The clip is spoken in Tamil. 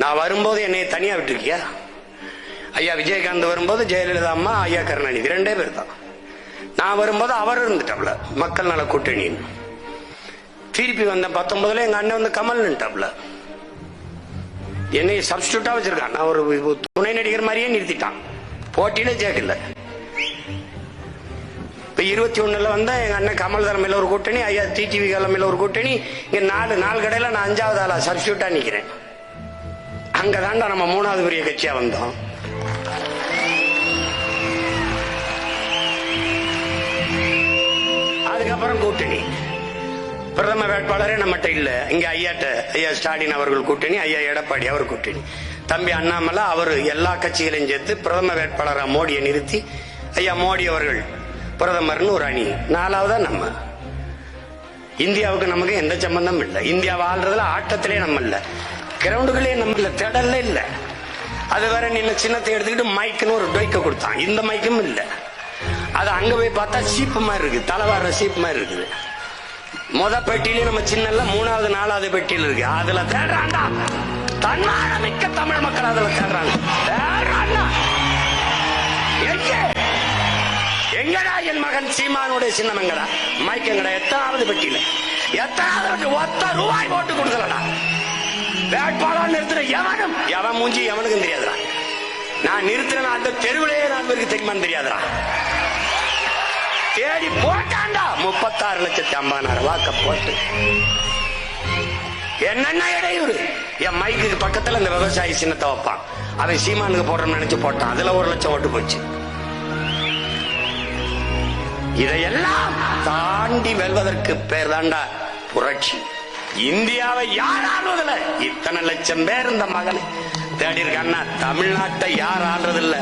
நான் வரும்போது என்னை தனியா விட்டுருக்கியா? ஐயா விஜயகாந்த் வரும்போது ஜெயலலிதா அம்மா, ஐயா கருணாநிதி 2 பேர் தான். நான் வரும்போது அவர் இருந்துட்டாப்ல மக்கள் நல கூட்டணி. திருப்பி வந்த 19 எங்க அண்ணன் வந்து கமல் நின்ட்டாப்ல. என்னை சப்ஸ்டியூட்டா வச்சிருக்கான். நான் ஒரு துணை நடிகர் மாதிரியே நிறுத்திட்டான். போட்டியில ஜெயிக்கல. இப்ப 21 வந்தா எங்க அண்ணன் கமல் தலைமையில ஒரு கூட்டணி, ஐயா டிடிவி தலைமையில ஒரு கூட்டணி. இங்க 4 கடையில நான் 5வது ஆளா சப்ஸ்டியூட்டா நிக்கிறேன். அங்கதான்டா நம்ம 3வது பெரிய கட்சியா வந்தோம். அதுக்கப்புறம் கூட்டணி பிரதம வேட்பாளரே நம்மகிட்ட இல்ல. இங்க ஐயா ஸ்டாலின் அவர்கள் கூட்டணி, ஐயா எடப்பாடி அவர் கூட்டணி, தம்பி அண்ணாமலை அவர் எல்லா கட்சிகளையும் சேர்த்து பிரதம வேட்பாளராக மோடியை நிறுத்தி ஐயா மோடி அவர்கள் பிரதமர்னு ஒரு அணி. 4வதா நம்ம. இந்தியாவுக்கு நமக்கு எந்த சம்பந்தம் இல்லை. இந்தியாவை ஆள்றதுல ஆட்டத்திலே நம்ம இல்ல, கிரவுண்டுகளே நம்ம இல்ல, திடல்ல இல்ல. அது வேற நின்ன சின்னத்தை எடுத்துக்கிட்டு மைக்குன்னு ஒரு டொய்க்க கொடுத்தான். இந்த மைக்கும் இல்ல. அது அங்க போய் பார்த்தா சீப்பு மாதிரி இருக்கு, தலைவார சீப்பு மாதிரி இருக்குது. பெட்டியில நம்ம சின்ன 3வது 4வது பெட்டியில இருக்கு. அதுல தேடுறாண்டா தன்மானமிக்க தமிழ் மக்கள். அதுல தேடுறாங்க. எங்கடா என் மகன் சீமானுடைய சின்னம்? எங்கடா மைக்? எங்கடா? எத்தனாவது பெட்டியில? எத்தனாவது? ₹1 போட்டு கொடுக்கலடா. வேட்பாளர் நிறுத்துற எவன் மூஞ்சி எவனுக்கும் தெரியாதுடா. நான் நிறுத்துறேன் அந்த தெருவிலேயே 4 பேருக்கு தெரியுமான்னு தெரியாதுடா. தேடி போட்டாண்டா 36,50,000 வாக்க போட்டு. என்னென்ன இடையூறு? என் மைக்கு பக்கத்துல இந்த விவசாயி சின்னத்தை வைப்பான். அவன் சீமானுக்கு போடுறோம்னு நினைச்சு போட்டான். அதுல 1,00,000 ஓட்டு போச்சு. இதையெல்லாம் தாண்டி வெல்வதற்கு பேர் தாண்டா புரட்சி. இந்தியாவை யார் ஆள்வதில்ல? இத்தனை லட்சம் பேர் இந்த மகனை தேடி இருக்கான்னா தமிழ்நாட்டை யார் ஆள்றதில்ல?